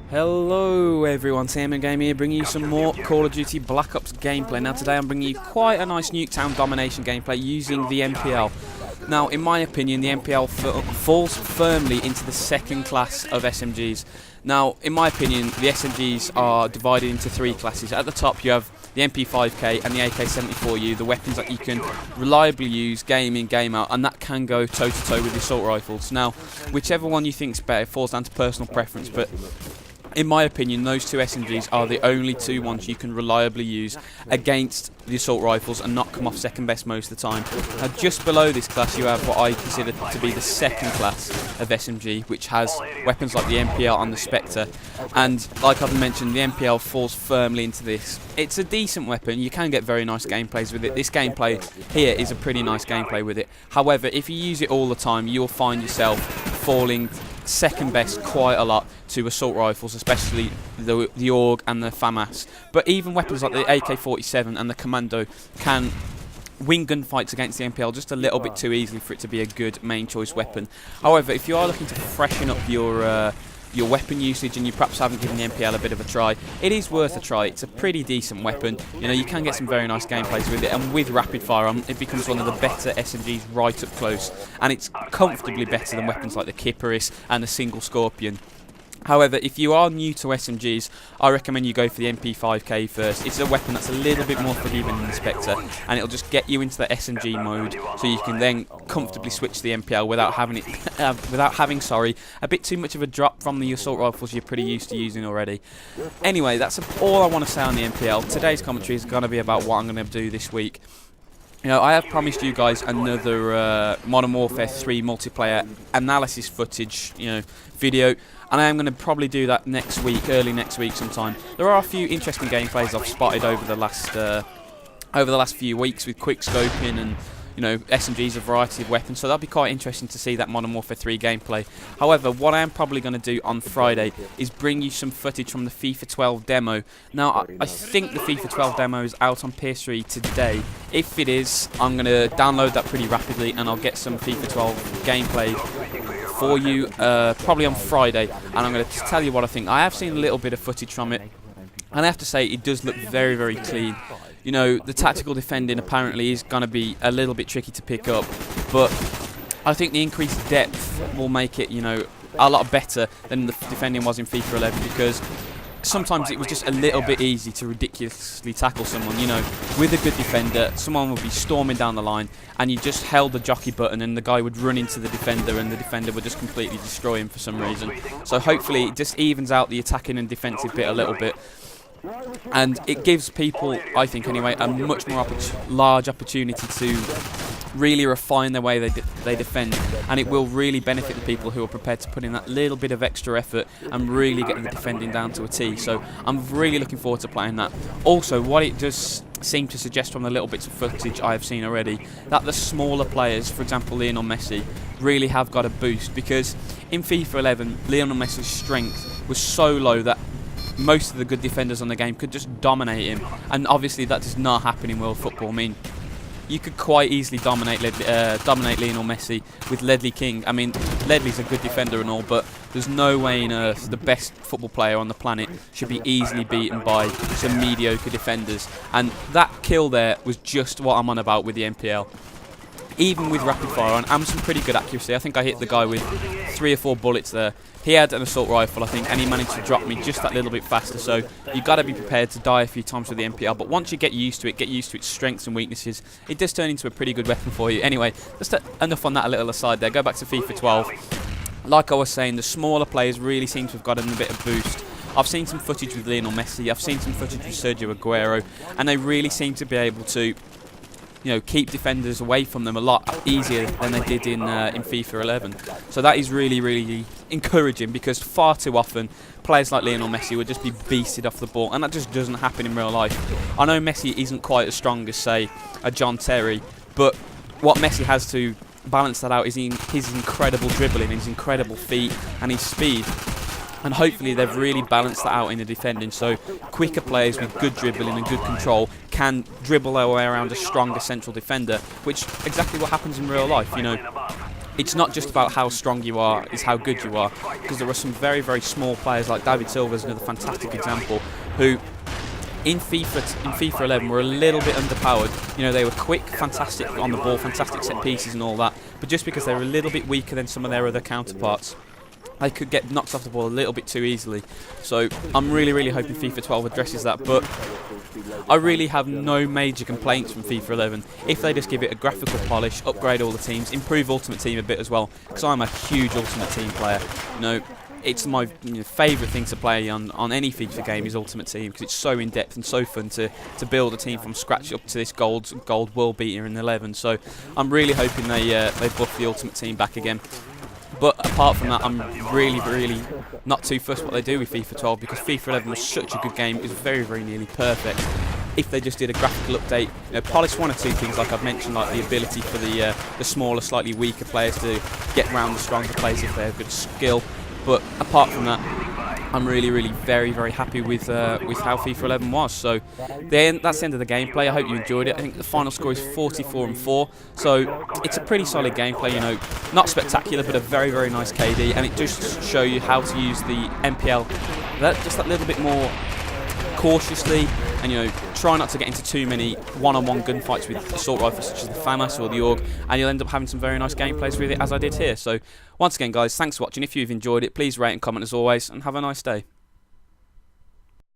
Hello everyone, TMMgamer here, bringing you some more Call of Duty Black Ops gameplay. Now today I'm bringing you quite a nice Nuketown domination gameplay using the MPL. Now in my opinion the MPL falls firmly into the second class of SMGs. Now in my opinion the SMGs are divided into three classes. At the top you have the MP5K and the AK-74U, the weapons that you can reliably use game in, game out, and that can go toe to toe with the assault rifles. Now whichever one you think is better falls down to personal preference, but in my opinion, those two SMGs are the only two ones you can reliably use against the assault rifles and not come off second best most of the time. Now, just below this class, you have what I consider to be the second class of SMG, which has weapons like the MPL and the Spectre. And like I've mentioned, the MPL falls firmly into this. It's a decent weapon. You can get very nice gameplays with it. This gameplay here is a pretty nice gameplay with it. However, if you use it all the time, you'll find yourself falling second best quite a lot to assault rifles, especially the AUG and the FAMAS. But even weapons like the AK-47 and the Commando can win gunfights against the MPL just a little bit too easily for it to be a good main choice weapon. However, if you are looking to freshen up your weapon usage and you perhaps haven't given the MPL a bit of a try, it is worth a try. It's a pretty decent weapon. You know, you can get some very nice gameplays with it, and with rapid fire it becomes one of the better SMGs right up close, and it's comfortably better than weapons like the Kipperis and the single Scorpion. However, if you are new to SMGs, I recommend you go for the MP5K first. It's a weapon that's a little bit more forgiving than the Spectre, and it'll just get you into the SMG mode, so you can then comfortably switch to the MPL without having a bit too much of a drop from the assault rifles you're pretty used to using already. Anyway, that's all I want to say on the MPL. Today's commentary is going to be about what I'm going to do this week. You know, I have promised you guys another Modern Warfare 3 multiplayer analysis footage, video, and I am going to probably do that next week, early next week sometime. There are a few interesting gameplays I've spotted over the last few weeks with quick scoping and SMGs, a variety of weapons, so that'll be quite interesting to see that Modern Warfare 3 gameplay. However, what I am probably going to do on Friday is bring you some footage from the FIFA 12 demo. Now, I think the FIFA 12 demo is out on PS3 today. If it is, I'm going to download that pretty rapidly and I'll get some FIFA 12 gameplay for you probably on Friday, and I'm going to tell you what I think. I have seen a little bit of footage from it, and I have to say it does look very, very clean. You know, the tactical defending apparently is going to be a little bit tricky to pick up, but I think the increased depth will make it, a lot better than the defending was in FIFA 11, because sometimes it was just a little bit easy to ridiculously tackle someone. With a good defender, someone would be storming down the line and you just held the jockey button and the guy would run into the defender and the defender would just completely destroy him for some reason. So hopefully it just evens out the attacking and defensive bit a little bit. And it gives people, I think anyway, a much more large opportunity to really refine the way they defend, and it will really benefit the people who are prepared to put in that little bit of extra effort and really get the defending down to a T. So I'm really looking forward to playing that. Also, what it does seem to suggest from the little bits of footage I have seen already, that the smaller players, for example Lionel Messi, really have got a boost, because in FIFA 11 Lionel Messi's strength was so low that most of the good defenders on the game could just dominate him, and obviously that does not happen in world football. I mean, you could quite easily dominate Lionel Messi with Ledley King. I mean, Ledley's a good defender and all, but there's no way on earth the best football player on the planet should be easily beaten by some mediocre defenders. And that kill there was just what I'm on about with the MPL. Even with rapid fire and some pretty good accuracy. I think I hit the guy with 3 or 4 bullets there. He had an assault rifle, I think, and he managed to drop me just that little bit faster. So you've got to be prepared to die a few times with the MPL. But once you get used to its strengths and weaknesses, it does turn into a pretty good weapon for you. Anyway, just enough on that, a little aside there. Go back to FIFA 12. Like I was saying, the smaller players really seem to have gotten a bit of boost. I've seen some footage with Lionel Messi. I've seen some footage with Sergio Aguero, and they really seem to be able to keep defenders away from them a lot easier than they did in FIFA 11. So that is really, really encouraging, because far too often players like Lionel Messi would just be beasted off the ball, and that just doesn't happen in real life. I know Messi isn't quite as strong as, say, a John Terry, but what Messi has to balance that out is his incredible dribbling, his incredible feet and his speed. And hopefully they've really balanced that out in the defending, so quicker players with good dribbling and good control can dribble their way around a stronger central defender, which is exactly what happens in real life. it's not just about how strong you are, it's how good you are, because there are some very, very small players like David Silva is another fantastic example, who in FIFA 11 were a little bit underpowered. You know, they were quick, fantastic on the ball, fantastic set pieces and all that, but just because they were a little bit weaker than some of their other counterparts, they could get knocked off the ball a little bit too easily. So I'm really, really hoping FIFA 12 addresses that, but I really have no major complaints from FIFA 11 if they just give it a graphical polish, upgrade all the teams, improve Ultimate Team a bit as well, because I'm a huge Ultimate Team player. You know, it's my favourite thing to play on any FIFA game is Ultimate Team, because it's so in-depth and so fun to build a team from scratch up to this gold world beater in 11. So I'm really hoping they buff the Ultimate Team back again. But apart from that, I'm really, really not too fussed what they do with FIFA 12, because FIFA 11 was such a good game. It was very, very nearly perfect. If they just did a graphical update, polish one or two things like I've mentioned, like the ability for the smaller, slightly weaker players to get around the stronger players if they have good skill. But apart from that, I'm really, really very, very happy with how FIFA 11 was. So then that's the end of the gameplay. I hope you enjoyed it. I think the final score is 44-4. So it's a pretty solid gameplay. You know, not spectacular, but a very, very nice KD. And it just shows you how to use the MPL just that little bit more cautiously, and try not to get into too many one-on-one gunfights with assault rifles such as the FAMAS or the AUG, and you'll end up having some very nice gameplays with it, as I did here. So once again, guys, thanks for watching. If you've enjoyed it, please rate and comment as always, and have a nice day.